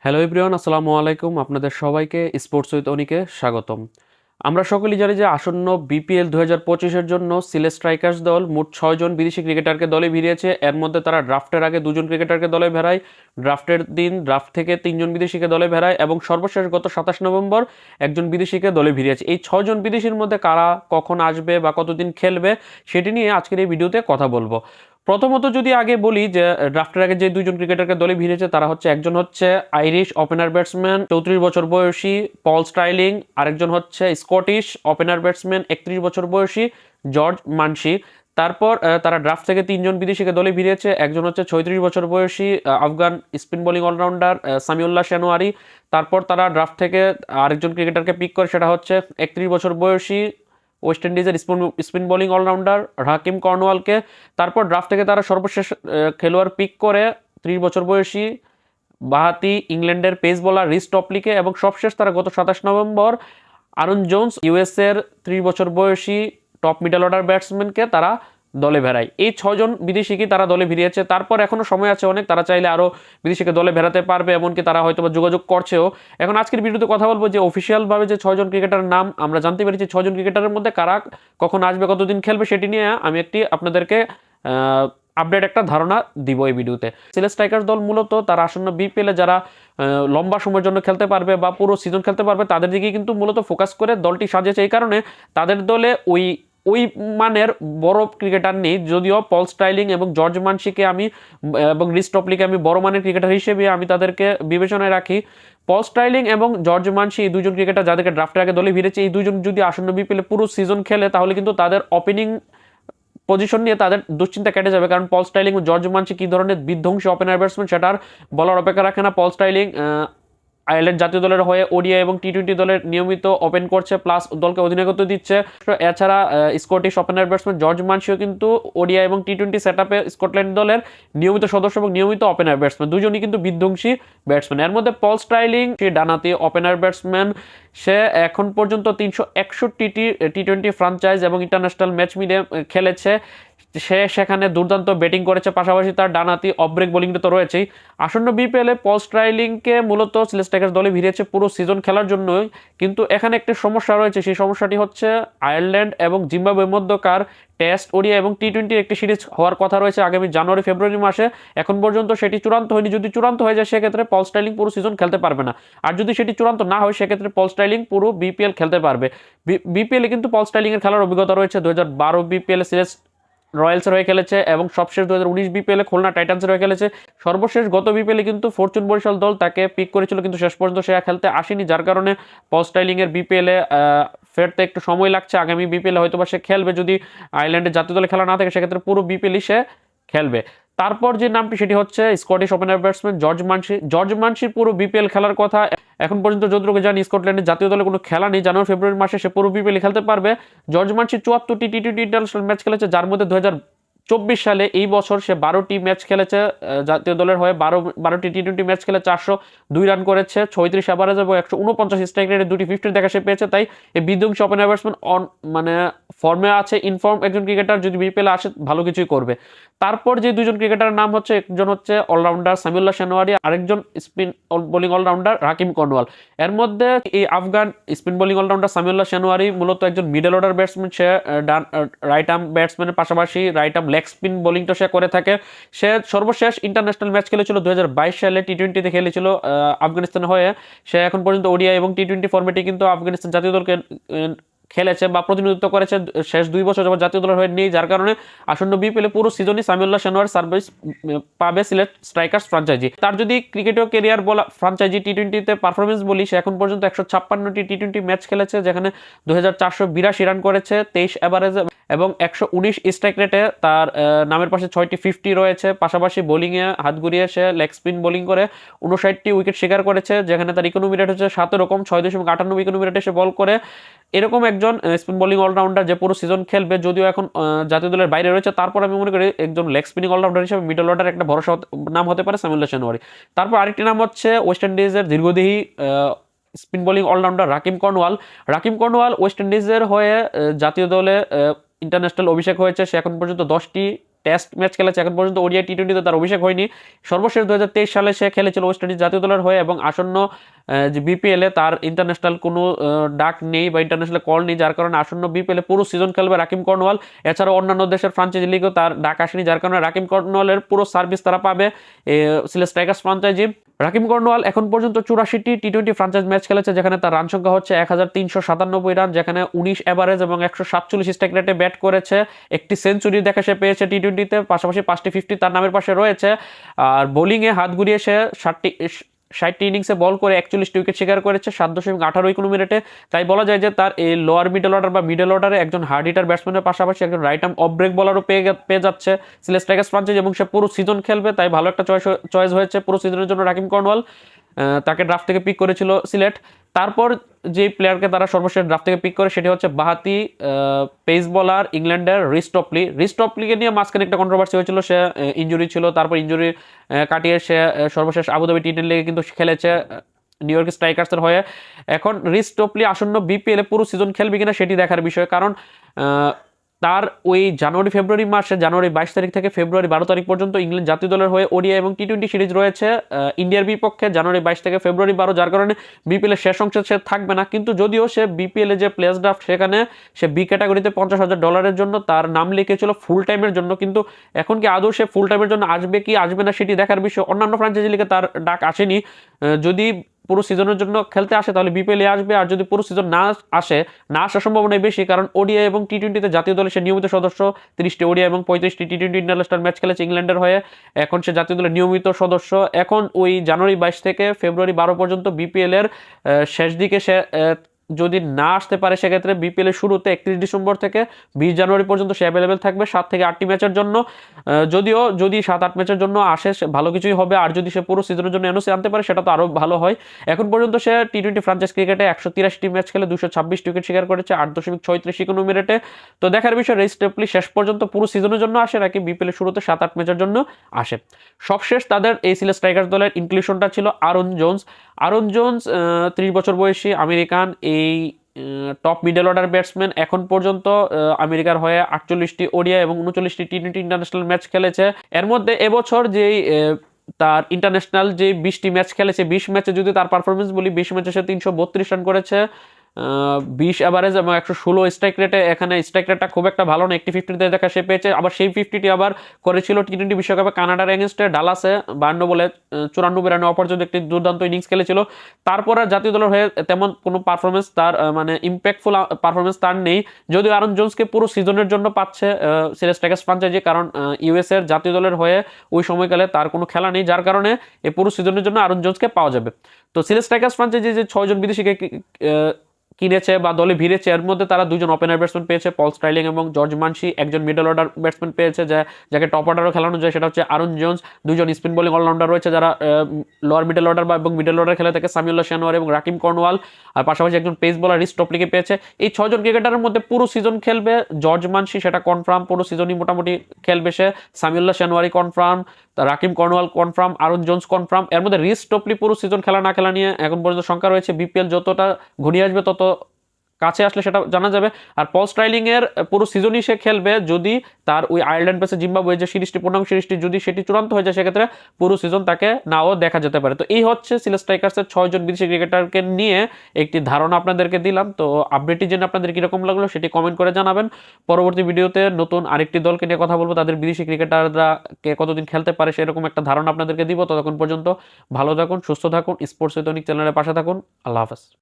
Hello everyone, আসসালামু আলাইকুম। আপনাদের সবাইকে স্পোর্টস উইথ অনিকে স্বাগতম। আমরা সকলেই জানি যে আসন্ন বিপিএল 2025-এর জন্য সিলেট স্ট্রাইকার্স দল মোট 6 জন বিদেশি ক্রিকেটারকে দলে ভিড়িয়েছে। এর মধ্যে তারা ড্রাফটের আগে 2জন ক্রিকেটারকে দলে ভেড়ায়, ড্রাফটের দিন ড্রাফট থেকে 3জন বিদেশিকে দলে ভেড়ায় এবং সর্বশেষ গত 27 নভেম্বর একজন বিদেশিকে দলে ভিড়িয়েছে। এই 6জন বিদেশির মধ্যে কারা কখন আসবে বা কতদিন খেলবে সেটি নিয়ে আজকের এই ভিডিওতে কথা বলবো। প্রথমত যদি আগে বলি যে ড্রাফটের আগে যে 2জন ক্রিকেটারকে দলে ভিড়েছে তারা হচ্ছে, একজন হচ্ছে আইরিশ ওপেনার ব্যাটসম্যান 34 বছর বয়সী পল স্টাইলিং, আরেকজন হচ্ছে স্কটিশ ওপেনার ব্যাটসম্যান 31 বছর বয়সী জর্জ মানসি। তারপর তারা ড্রাফট থেকে 3জন বিদেশিকে দলে ভিড়িয়েছে। একজন হচ্ছে 36 বছর বয়সী Afghan spin bowling allrounder Samiullah Shenwari. তারপর তারা ড্রাফট থেকে আরেকজন ক্রিকেটারকে পিক করে, সেটা হচ্ছে 31 বছর বয়সী ওয়েস্ট ইন্ডিজের স্পিন বোলিং অলরাউন্ডার রাকিম কর্নওয়ালকে। তারপর ড্রাফট থেকে তারা সর্বশেষ খেলোয়াড় পিক করে 30 বছর বয়সী বাহাতি ইংল্যান্ডের পেস বোলার রিস টপলিকে। এবং সবশেষ তারা গত 27 নভেম্বর আরন জোন্স ইউএসের 30 বছর বয়সী টপ মিডল অর্ডার ব্যাটসম্যানকে তারা দলে ভেড়ায়। এই 6জন বিদেশিকে তারা দলে ভিড়িয়েছে। তারপর এখনো সময় আছে অনেক, তারা চাইলে আরও বিদেশিকে দলে ভেড়াতে পারবে, এমনকি তারা হয়তো যোগাযোগ করছেও। এখন আজকের ভিডিওতে কথা বলবো যে অফিসিয়ালভাবে যে 6জন ক্রিকেটারের নাম আমরা জানতে পেরেছি, 6জন ক্রিকেটারের মধ্যে কারা কখন আসবে, কতদিন খেলবে, সেটি নিয়ে আমি একটি আপনাদেরকে আপডেট একটা ধারণা দিব এই ভিডিওতে। সিলেট স্ট্রাইকার্স দল মূলত তারা আসন্ন বিপিএলে যারা লম্বা সময়ের জন্য খেলতে পারবে বা পুরো সিজন খেলতে পারবে তাদের দিকে কিন্তু মূলত ফোকাস করে দলটি সাজিয়েছে। এই কারণে তাদের দলে ওই ওই মানের বড় ক্রিকেটার নেই, যদিও পল স্টাইলিং এবং জর্জ মানসিকে আমি এবং রিস টপলিকে আমি বড় মানের ক্রিকেটার হিসেবে আমি তাদেরকে বিবেচনায় রাখি। পল স্টাইলিং এবং জর্জ মানসি এই 2জন ক্রিকেটার যাদেরকে ড্রাফটের আগে দলে ভিড়েছে, এই 2জন যদি আসন্ন বিপিএলে পুরো সিজন খেলে তাহলে কিন্তু তাদের ওপেনিং পজিশন নিয়ে তাদের দুশ্চিন্তা কেটে যাবে। কারণ পল স্টাইলিং ও জর্জ মানসি কী ধরনের বিধ্বংসী ওপেনার ব্যাটসম্যান সেটার বলার অপেক্ষা রাখে না। পল স্টাইলিং আয়ারল্যান্ড জাতীয় দলের হয়ে ওডিআই এবং টি-20 দলের নিয়মিত ওপেন করছে, প্লাস দলকে অধিনায়কত্ব দিচ্ছে। এছাড়া স্কটিশ ওপেনার ব্যাটসম্যান জর্জ মানসিও কিন্তু ওডিআই এবং টি-20 সেট আপে স্কটল্যান্ড দলের নিয়মিত সদস্য এবং নিয়মিত ওপেনার ব্যাটসম্যান, দুজনই কিন্তু বিধ্বংসী ব্যাটসম্যান। এর মধ্যে পল স্টাইলিং সে ডানাতি ওপেনার ব্যাটসম্যান, সে এখন পর্যন্ত 361টি টি-20 ফ্রাঞ্চাইজ এবং ইন্টারন্যাশনাল ম্যাচ মিলে খেলেছে। সে সেখানে দুর্দান্ত ব্যাটিং করেছে, পাশাপাশি তার ডানাতি অফ ব্রেক বোলিংটা তো রয়েছেই। আসন্ন বিপিএলে পল স্টাইলিংকে মূলত সিলেট স্ট্রাইকার্স দলে ভিড়িয়েছে পুরো সিজন খেলার জন্যই। কিন্তু এখানে একটি সমস্যা রয়েছে, সেই সমস্যাটি হচ্ছে আয়ারল্যান্ড এবং জিম্বাবুয়ের মধ্যকার টেস্ট, ওডিআই এবং টি-20 একটি সিরিজ হওয়ার কথা রয়েছে আগামী জানুয়ারি ফেব্রুয়ারি মাসে। এখন পর্যন্ত সেটি চূড়ান্ত হয়নি। যদি চূড়ান্ত হয়ে যায় সেক্ষেত্রে পল স্টাইলিং পুরো সিজন খেলতে পারবে না, আর যদি সেটি চূড়ান্ত না হয় সেক্ষেত্রে পল স্টাইলিং পুরো বিপিএল খেলতে পারবে। বিপিএলে কিন্তু পল স্টাইলিংয়ের খেলার অভিজ্ঞতা রয়েছে। 2012 বিপিএল সিরিজ রয়্যালসের হয়ে খেলেছে এবং সবশেষ 2019 বিপিএলে খুলনা টাইটান্সের হয়ে খেলেছে। সর্বশেষ গত বিপিএলে কিন্তু ফরচুন বরিশাল দল তাকে পিক করেছিল, কিন্তু শেষ পর্যন্ত সে খেলতে আসেনি, যার কারণে পল স্টাইলিংয়ের বিপিএলে ফেরতে একটু সময় লাগছে। আগামী বিপিএলে হয়তো বা সে খেলবে, যদি আয়ারল্যান্ডের জাতীয় দলে খেলা না থাকে সেক্ষেত্রে পুরো বিপিএলই সে খেলবে। তারপর যে নামটি সেটি হচ্ছে স্কটিশ ওপেনার ব্যাটসম্যান জর্জ মানসি। জর্জ মানসির পুরো বিপিএল খেলার কথা। এখন পর্যন্ত যতটুকু জানি স্কটল্যান্ডের জাতীয় দলে কোনো খেলা নেই, জানুয়ারি ফেব্রুয়ারি মাসে সে পুরো বিপিএল খেলতে পারবে। জর্জ মানসি 74টি টি-20 ইন্টারন্যাশনাল ম্যাচ খেলেছে, যার মধ্যে 2024 সালে এই বছর সে 12টি ম্যাচ খেলেছে জাতীয় দলের হয়ে। 12টি টি-20 ম্যাচ খেলে 402 রান করেছে, 36 অ্যাভারেজ এবং 149 স্ট্রাইক রেটে 2টি 50 দেখা সে পেয়েছে। তাই এই বিধ্বংসী ওপেনার ব্যাটসম্যান মানে ফর্মে আছে, ইনফর্ম একজন ক্রিকেটার, যদি বিপিএল আসে ভালো কিছুই করবে। তারপর যে 2জন ক্রিকেটারের নাম হচ্ছে, একজন হচ্ছে অলরাউন্ডার সামিউল্লাহ শেনওয়ারি, আরেকজন spin bowling allrounder Rahkeem Cornwall. এর মধ্যে এই Afghan spin bowling allrounder Samiullah Shenwari মূলত একজন মিডল অর্ডার ব্যাটসম্যান। সে রাইট আর্ম ব্যাটসম্যানের পাশাপাশি রাইট আর্ম লেগ স্পিন বোলিংটা সে করে থাকে। সে সর্বশেষ ইন্টারন্যাশনাল ম্যাচ খেলেছিল 2022 সালে, টি-20তে খেলেছিল আফগানিস্তানের হয়ে। সে এখন পর্যন্ত ওডিআই এবং টি-20 ফর্মেটে কিন্তু আফগানিস্তান জাতীয় দলকে খেলেছে বা প্রতিনিধিত্ব করেছে। শেষ 2 বছর যাবত জাতীয় দলের হয়ে নেই, যার কারণে আসন্ন বিপিএলে পুরো সিজনই সামিউল্লাহ শেনওয়ার সার্ভিস পাবে সিলেট স্ট্রাইকার্স ফ্রাঞ্চাইজি। তার যদি ক্রিকেটীয় কেরিয়ার বলা ফ্রাঞ্চাইজি টি-20তে পারফরমেন্স বলি, সে এখন পর্যন্ত 156টি টি-20 ম্যাচ খেলেছে, যেখানে 2482 রান করেছে, 23 অ্যাভারেজ এবং 119 স্ট্রাইক রেটে। তার নামের পাশে 6টি 50 রয়েছে। পাশাপাশি বোলিংয়ে হাত ঘুরিয়ে সে লেগ স্পিন বোলিং করে 59টি উইকেট শিকার করেছে, যেখানে তার ইকোনমি রেট হচ্ছে 17 6.98 ইকোনমি রেটে সে বল করে। এরকম একজন স্পিন বোলিং অলরাউন্ডার যে পুরো সিজন খেলবে, যদিও এখন জাতীয় দলের বাইরে রয়েছে, তারপর আমি মনে করি একজন লেগ স্পিনিং অলরাউন্ডার হিসেবে মিডল অর্ডার একটা ভরসা নাম হতে পারে সামিউল্লাহ শেনওয়ারি। তারপর আরেকটি নাম হচ্ছে ওয়েস্ট ইন্ডিজের দীর্ঘদেহী spin bowling allrounder Rahkeem Cornwall. Rahkeem Cornwall West ইন্ডিজের হয়ে জাতীয় দলে ইন্টারন্যাশনাল অভিষেক হয়েছে। সে এখন পর্যন্ত 10টি টেস্ট ম্যাচ খেলেছে, এখন পর্যন্ত ওডিআই টি20তে তার অভিষেক হয়নি। সর্বশেষ 2023 সালে সে খেলেছিল ওয়েস্ট ইন্ডিজ জাতীয় দলের হয়ে, এবং আসন্ন যে বিপিএলে তার ইন্টারন্যাশনাল কোনো ডাক নেই বা ইন্টারন্যাশনাল কল নেই, যার কারণে আসন্ন বিপিএলে পুরো সিজন খেলবে রাকিম কর্নওয়াল। এছাড়াও অন্যান্য দেশের ফ্রাঞ্চাইজি লিগেও তার ডাক আসেনি, যার কারণে রাকিম কর্নওয়ালের পুরো সার্ভিস তারা পাবে Sylhet strikers franchise. Rahkeem Cornwall এখন পর্যন্ত 84টি টি20 ফ্রাঞ্চাইজ ম্যাচ খেলেছে, যেখানে তার রান সংখ্যা হচ্ছে 1397 রান, যেখানে 19 এভারেজ এবং 147 স্ট্রাইক রেটে ব্যাট করেছে। একটি সেঞ্চুরি দেখা সে পেয়েছে টি20তে, পাশাপাশি 5টি 50 তার নামের পাশে রয়েছে। আর বোলিংয়ে হাত ঘুরিয়ে সে 60টি ইনিংসে বল করে 41টি উইকেট শিকার করেছে 7.18 রেটে। তাই বলা যায় যে তার এই লোয়ার মিডল অর্ডার বা মিডল অর্ডারে একজন হার্ড হিটার ব্যাটসম্যানের পাশাপাশি একজন রাইট আর্ম অফ ব্রেক বলারও পেয়ে যাচ্ছে সিলেট স্ট্রাইকার্স ফ্রাঞ্চাইজি, এবং সে পুরো সিজন খেলবে। তাই ভালো একটা চয়েস হয়েছে পুরো সিজনের জন্য রাকিম কর্নওয়াল। তাকে ড্রাফট থেকে পিক করেছিল সিলেট। তারপর যে প্লেয়ারকে তারা সর্বশেষ ড্রাফট থেকে পিক করে সেটি হচ্ছে বাহাতি পেস বোলার ইংল্যান্ডের রিস্টপলিকে নিয়ে মাঝখানে একটা কন্ট্রোভার্সি হয়েছিল, সে ইনজুরি ছিল, তারপর ইনজুরি কাটিয়ে সে সর্বশেষ আবুধাবি টি10 লিগে কিন্তু খেলেছে নিউ ইয়র্ক স্ট্রাইকার্সের হয়ে। এখন রিস্টপলি আসন্ন বিপিএলে পুরো সিজন খেলবে কিনা সেটি দেখার বিষয়, কারণ তার ওই জানুয়ারি 22 তারিখ থেকে ফেব্রুয়ারি 12 তারিখ পর্যন্ত ইংল্যান্ড জাতীয় দলের হয়ে ওডিআই এবং টি20 সিরিজ রয়েছে ইন্ডিয়ার বিপক্ষে জানুয়ারি 22 থেকে ফেব্রুয়ারি 12, যার কারণে বিপিএল এর শেষ অংশে সে থাকবে না। কিন্তু যদিও সে বিপিএল এ যে প্লেয়ার্স ড্রাফট সেখানে সে বি ক্যাটাগরিতে $50,000 জন্য তার নাম লিখেছিল ফুল টাইমের জন্য, কিন্তু এখন কি আদৌ সে ফুল টাইমের জন্য আসবে কি আসবে না সেটি দেখার বিষয়। অন্যান্য ফ্র্যাঞ্চাইজি লিগে তার ডাক আসেনি, যদি পুরো সিজনের জন্য খেলতে আসে তাহলে বিপিএল এ আসবে, আর যদি পুরো সিজন না আসার সম্ভাবনাই বেশি, কারণ ওডিআই এবং টি20তে জাতীয় দলের সে নিয়মিত সদস্য। 30টি ওডিআই এবং 35টি টি20 ইন্টারন্যাশনাল ম্যাচ খেলেছে ইংল্যান্ডের হয়ে, এখন সে জাতীয় দলের নিয়মিত সদস্য। এখন ওই জানুয়ারি 22 থেকে ফেব্রুয়ারি 12 পর্যন্ত বিপিএল এর শেষ দিকে সে যদি না আসতে পারে, সেক্ষেত্রে বিপিএল এর শুরুতে 31 ডিসেম্বর থেকে 20 জানুয়ারি পর্যন্ত সে অ্যাভেলেবেল থাকবে 7 থেকে 8টি ম্যাচের জন্য। যদিও যদি 7-8 ম্যাচের জন্য আসে ভালো কিছুই হবে, আর যদি সে পুরো সিজনের জন্য এনওসি আনতে পারে সেটা তো আরও ভালো হয়। এখন পর্যন্ত সে টি20 ফ্রাঞ্চাইজ ক্রিকেটে 183টি ম্যাচ খেলে 226টি উইকেট শিকার করেছে 8.36 রেটে। তো দেখার বিষয় রিস্টপলি শেষ পর্যন্ত পুরো সিজনের জন্য আসে নাকি বিপিএল এর শুরুতে 7-8 ম্যাচের জন্য আসে। সবশেষ তাদের এই সিলেট স্ট্রাইকার্স দলের ইনক্লুশনটা ছিল আরন জোন্স 30 বছর বয়সী আমেরিকান এই টপ মিডল অর্ডার ব্যাটসম্যান। এখন পর্যন্ত আমেরিকার হয়ে 48টি ওডিআই এবং 39টি টি20 ইন্টারন্যাশনাল ম্যাচ খেলেছে। এর মধ্যে এবছর যেই তার ইন্টারন্যাশনাল যে 20টি ম্যাচ খেলেছে, 20 ম্যাচে যদি তার পারফরমেন্স বলি, 20 ম্যাচে সে 332 রান করেছে, 20 এভারেজ এবং 116 স্ট্রাইক রেটে। এখানে স্ট্রাইক রেটটা খুব একটা ভালো না, একটি 50তে দেখা সে পেয়েছে। আবার সেই 50টি আবার করেছিল টি20 বিশ্বকাপে কানাডার এগেনস্টে ডালাসে 52 বলে 94 রানে অপরাজিত একটি দুর্দান্ত ইনিংস খেলেছিল। তারপর আর জাতীয় দলের হয়ে তেমন কোনো পারফরমেন্স তার মানে ইম্প্যাক্টফুল পারফরমেন্স তার নেই, যদিও আরন জোন্সকে পুরো সিজনের জন্য পাচ্ছে সিলেট স্ট্রাইকার্স ফ্রাঞ্চাইজি, কারণ ইউএস এর জাতীয় দলের হয়ে ওই সময়কালে তার কোনো খেলা নেই, যার কারণে এই পুরো সিজনের জন্য আরন জোন্সকে পাওয়া যাবে। তো সিলেট স্ট্রাইকার্স ফ্রাঞ্চাইজি যে 6 জন বিদেশিকে কিনেছে বা দলে ভিড়েছে, এর মধ্যে তারা 2জন ওপেনার ব্যাটসম্যান পেয়েছে, পল স্টাইলিং এবং জর্জ মানসি। একজন মিডল অর্ডার ব্যাটসম্যান পেয়েছে যাকে টপ অর্ডারও খেলানো যায়, সেটা হচ্ছে আরন জোন্স। 2জন স্পিন বোলিং অলরাউন্ডার রয়েছে যারা লোয়ার মিডল অর্ডার বা এবং মিডল অর্ডার খেলে থাকে, সামিউল্লাহ শানোয়ার এবং রাকিম কর্নওয়াল। আর পাশাপাশি একজন পেস বোলার রিস্টপলিকে পেয়েছে। এই 6 জন ক্রিকেটারের মধ্যে পুরো সিজন খেলবে জর্জ মানসি, সেটা কনফার্ম, পুরো সিজনই মোটামুটি খেলবে সে। Samiullah Shinwari confirm, Rahkeem Cornwall confirm, Aaron Jones confirm. এর মধ্যে রিস্টপলি পুরো সিজন খেলা না খেলা নিয়ে এখন পর্যন্ত শঙ্কা রয়েছে। বিপিএল যতটা ঘনিয়ে আসবে তত কাছে আসলে সেটা জানা যাবে। আর পল স্টাইলিং এর পুরো সিজনই সে খেলবে, যদি তার ওই আয়ারল্যান্ড পেসে জিম্বাবুয়ে যে সিরিজটি পূর্ণাঙ্গ সিরিজটি যদি সেটি চূড়ান্ত হয়ে যায়, সেক্ষেত্রে পুরো সিজন তাকে নাও দেখা যেতে পারে। তো এই হচ্ছে সিলেট স্ট্রাইকার্সের 6 জন বিদেশি ক্রিকেটারকে নিয়ে একটি ধারণা আপনাদেরকে দিলাম। তো আপডেটটি জেনে আপনাদের কিরকম লাগলো সেটি কমেন্ট করে জানাবেন। পরবর্তী ভিডিওতে নতুন আরেকটি দলকে নিয়ে কথা বলবো, তাদের বিদেশি ক্রিকেটাররা কে কতদিন খেলতে পারে সেরকম একটা ধারণা আপনাদেরকে দিব। ততক্ষণ পর্যন্ত ভালো থাকুন, সুস্থ থাকুন, স্পোর্টস উইথ অনিক চ্যানেলের পাশে থাকুন। আল্লাহ হাফেজ।